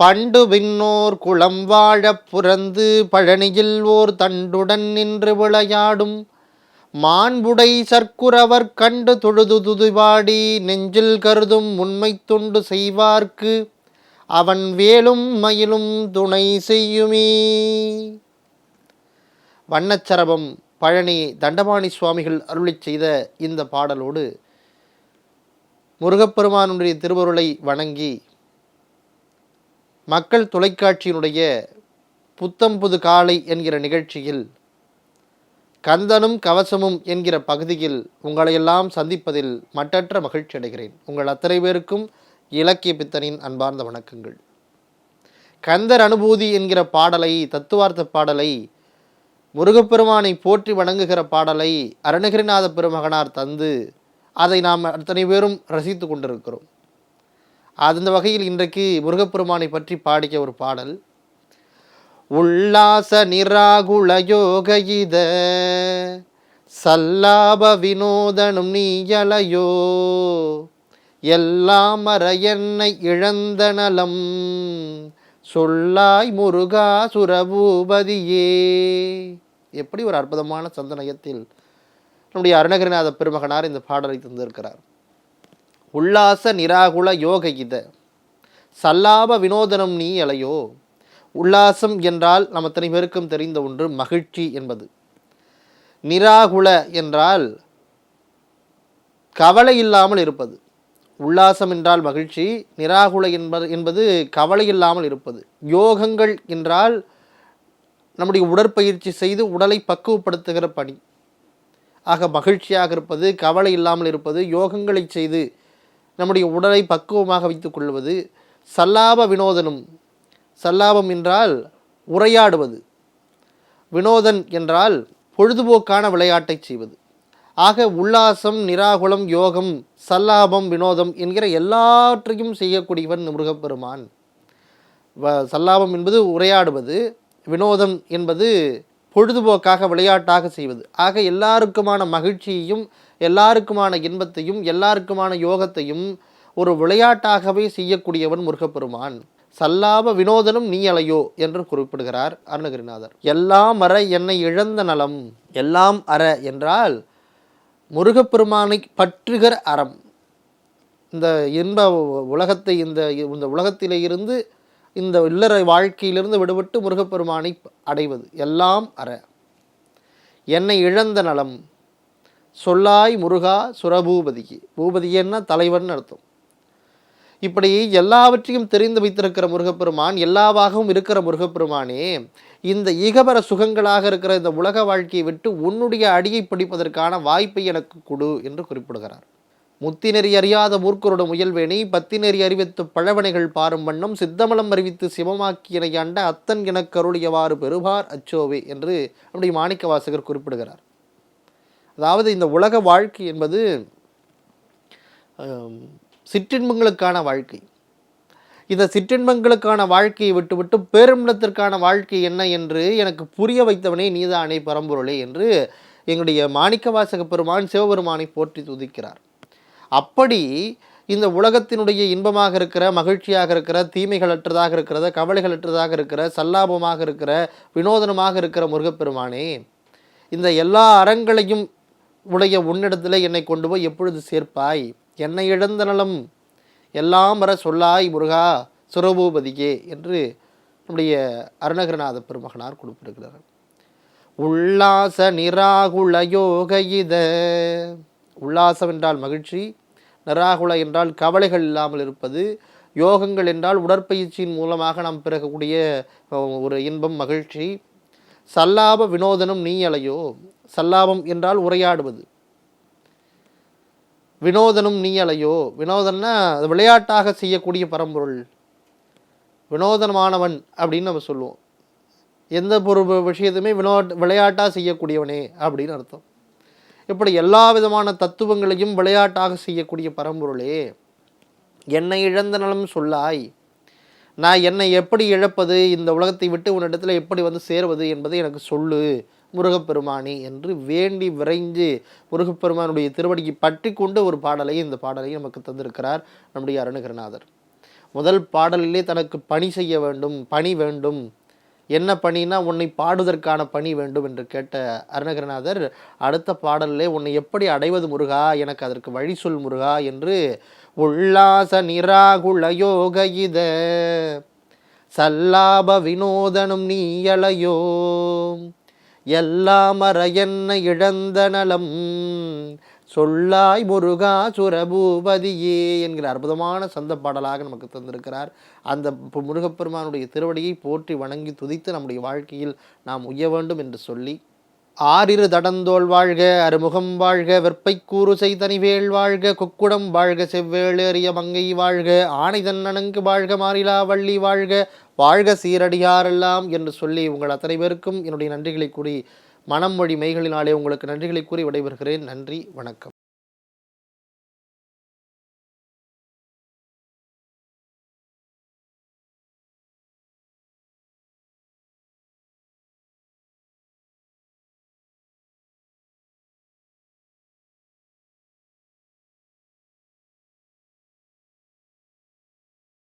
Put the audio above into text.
பண்டு விண்ணோர் குளம் வாழப் புரந்து பழனியில் ஓர் தண்டுடன் நின்று விளையாடும் மாண்புடை சர்க்குரவர் கண்டு தொழுது துதிபாடி நெஞ்சில் கருதும் உண்மை தொண்டு செய்வார்க்கு அவன் வேலும் மயிலும் துணை செய்யுமே. வண்ணச்சரபம் பழனி தண்டபாணி சுவாமிகள் அருளிச் செய்த இந்த பாடலோடு முருகப்பெருமானுடைய திருவருளை வணங்கி மக்கள் தொலைக்காட்சியினுடைய புத்தம் புது காலை என்கிற நிகழ்ச்சியில் கந்தனும் கவசமும் என்கிற பகுதியில் உங்களையெல்லாம் சந்திப்பதில் மட்டற்ற மகிழ்ச்சி அடைகிறேன். உங்கள் அத்தனை பேருக்கும் இலக்கிய பித்தனின் அன்பார்ந்த வணக்கங்கள். கந்தர் அனுபூதி என்கிற பாடலை, தத்துவார்த்த பாடலை, முருகப்பெருமானை போற்றி வணங்குகிற பாடலை அருணகிரிநாத பெருமகனார் தந்து அதை நாம் அத்தனை பேரும் ரசித்து கொண்டிருக்கிறோம். அந்த வகையில் இன்றைக்கு முருகப்பெருமானை பற்றி பாடிய ஒரு பாடல், உல்லாச நிராகுல யோகயித சல்லாப வினோதனும் நீயலையோ எல்லாம் மற என்னை இழந்த நலம் சொல்லாய் முருகா சுரபூபதியே. எப்படி ஒரு அற்புதமான சந்தனயத்தில் நம்முடைய அருணகிரிநாத பெருமகனார் இந்த பாடலை தந்திருக்கிறார். உல்லாச நிராகுல யோகயித சல்லாப வினோதனம் நீ அலையோ. உல்லாசம் என்றால் நம்ம அத்தனை பேருக்கும் தெரிந்த ஒன்று மகிழ்ச்சி என்பது. நிராகுல என்றால் கவலை இல்லாமல் இருப்பது. உல்லாசம் என்றால் மகிழ்ச்சி, நிராகுல என்பது கவலை இல்லாமல் இருப்பது. யோகங்கள் என்றால் நம்முடைய உடற்பயிற்சி செய்து உடலை பக்குவப்படுத்துகிற பணி. ஆக மகிழ்ச்சியாக இருப்பது, கவலை இல்லாமல் இருப்பது, யோகங்களை செய்து நம்முடைய உடலை பக்குவமாக வைத்துக் கொள்வது. சல்லாப வினோதனும், சல்லாபம் என்றால் உரையாடுவது, வினோதன் என்றால் பொழுதுபோக்கான விளையாட்டை செய்வது. ஆக உல்லாசம், நிராகுலம், யோகம், சல்லாபம், வினோதம் என்கிற எல்லாவற்றையும் செய்யக்கூடியவன் முருகப்பெருமான். சல்லாபம் என்பது உரையாடுவது, வினோதம் என்பது பொழுதுபோக்காக விளையாட்டாக செய்வது. ஆக எல்லாருக்குமான மகிழ்ச்சியையும் எல்லாருக்குமான இன்பத்தையும் எல்லாருக்குமான யோகத்தையும் ஒரு விளையாட்டாகவே செய்யக்கூடியவன் முருகப்பெருமான். சல்லாப வினோதனும் நீ அலையோ என்று குறிப்பிடுகிறார் அருணகிரிநாதர். எல்லாம் அற என்னை இழந்த நலம். எல்லாம் அற என்றால் முருகப்பெருமானை பற்றுகிற அறம். இந்த இன்ப உலகத்தை இந்த உலகத்திலே இருந்து, இந்த இல்லற வாழ்க்கையிலிருந்து விடுபட்டு முருகப்பெருமானை அடைவது. எல்லாம் அற என்னை இழந்த நலம் சொல்லாய் முருகா சுரபூபதிக்கு. பூபதியன்னா தலைவன் அர்த்தம். இப்படி எல்லாவற்றையும் தெரிந்து வைத்திருக்கிற முருகப்பெருமான், எல்லாவாகவும் இருக்கிற முருகப்பெருமானே, இந்த ஈகபர சுகங்களாக இருக்கிற இந்த உலக வாழ்க்கையை விட்டு உன்னுடைய அடியை பிடிப்பதற்கான வாய்ப்பை எனக்கு கொடு என்று குறிப்பிடுகிறார். முத்திநெறி அறியாத மூர்க்கரோட முயல்வேணி பத்திநெறி அறிவித்து பழவனைகள் பாரும் வண்ணம் சித்தமலம் அறிவித்து சிவமாக்கியனையாண்ட அத்தன் எனக் கருளியவாறு பெறுவார் அச்சோவே என்று நம்முடைய மாணிக்க வாசகர் குறிப்பிடுகிறார். அதாவது இந்த உலக வாழ்க்கை என்பது சிற்றின்பங்களுக்கான வாழ்க்கை. இந்த சிற்றின்பங்களுக்கான வாழ்க்கையை விட்டுவிட்டு பேரின்பத்திற்கான வாழ்க்கை என்ன என்று எனக்கு புரிய வைத்தவனே நீதானே பரம்பொருளே என்று எங்களுடைய மாணிக்க வாசக பெருமான் சிவபெருமானை போற்றி துதிக்கிறார். அப்படி இந்த உலகத்தினுடைய இன்பமாக இருக்கிற, மகிழ்ச்சியாக இருக்கிற, தீமைகள் அற்றதாக இருக்கிறத, கவலைகள் அற்றதாக இருக்கிற, சல்லாபமாக இருக்கிற, வினோதனமாக இருக்கிற முருகப்பெருமானே, இந்த எல்லா அறங்களையும் உடைய உன்னிடத்தில் என்னை கொண்டு போய் எப்பொழுது சேர்ப்பாய்? என்னை இழந்த நலம் எல்லாம் வர சொல்லாய் முருகா சுரபூபதியே என்று நம்முடைய அருணகிரிநாத பெருமகனார் குறிப்பிடுகிறார். உல்லாச நிராகுல யோகயித. உல்லாசம் என்றால் மகிழ்ச்சி, நிராகுல என்றால் கவலைகள் இல்லாமல் இருப்பது, யோகங்கள் என்றால் உடற்பயிற்சியின் மூலமாக நாம் பிறக்கக்கூடிய ஒரு இன்பம், மகிழ்ச்சி. சல்லாப வினோதனும் நீ அலையோ. சல்லாபம் என்றால் உரையாடுவது, வினோதனும் நீ அலையோ. வினோதன்னா விளையாட்டாக செய்யக்கூடிய பரம்பொருள், வினோதனமானவன் அப்படின்னு நம்ம சொல்லுவோம். எந்த ஒரு விஷயத்தையுமே விளையாட்டாக செய்யக்கூடியவனே அப்படின்னு அர்த்தம். இப்படி எல்லா விதமான தத்துவங்களையும் விளையாட்டாக செய்யக்கூடிய பரம்பொருளே, என்னை இழந்த நலம் சொல்லாய். நான் என்னை எப்படி இழப்பது, இந்த உலகத்தை விட்டு உன்னிடத்தில் எப்படி வந்து சேருவது என்பதை எனக்கு சொல்லு முருகப்பெருமானி என்று வேண்டி விரைந்து முருகப்பெருமானுடைய திருவடிக்கு பற்றி கொண்டு ஒரு பாடலை, இந்த பாடலை நமக்கு தந்திருக்கிறார் நம்முடைய அருணகிரிநாதர். முதல் பாடலிலே தனக்கு பணி செய்ய வேண்டும், பணி வேண்டும். என்ன பணினா, உன்னை பாடுவதற்கான பணி வேண்டும் என்று கேட்ட அருணகிரிநாதர் அடுத்த பாடலிலே, உன்னை எப்படி அடைவது முருகா, எனக்கு அதற்கு வழி சொல் முருகா என்று உல்லாச நிராகுல யோக இத சல்லாப வினோதனும் நீயலையோ எல்லாமற என்ன இழந்த நலம் சொல்லாய் முருகா சுரபூபதியே என்கிற அற்புதமான சந்த பாடலாக நமக்கு தந்திருக்கிறார். அந்த முருகப்பெருமானுடைய திருவடியை போற்றி வணங்கி துதித்து நம்முடைய வாழ்க்கையில் நாம் உய்ய வேண்டும் என்று சொல்லி, ஆறிரு தடந்தோள் வாழ்க, அருமுகம் வாழ்க, வெற்பை கூறு செய்தனிவேள் வாழ்க, கொக்குடம் வாழ்க, செவ்வேளு அறிய மங்கை வாழ்க, ஆணைதன் நனங்கு வாழ்க, மாறிலா வள்ளி வாழ்க, வாழ்க சீரடியாரெல்லாம் என்று சொல்லி உங்கள் அத்தனை பேருக்கும் என்னுடைய நன்றிகளை கூறி, மனம் மொழி மெய்களினாலே உங்களுக்கு நன்றிகளை கூறி விடைபெறுகிறேன். நன்றி, வணக்கம்.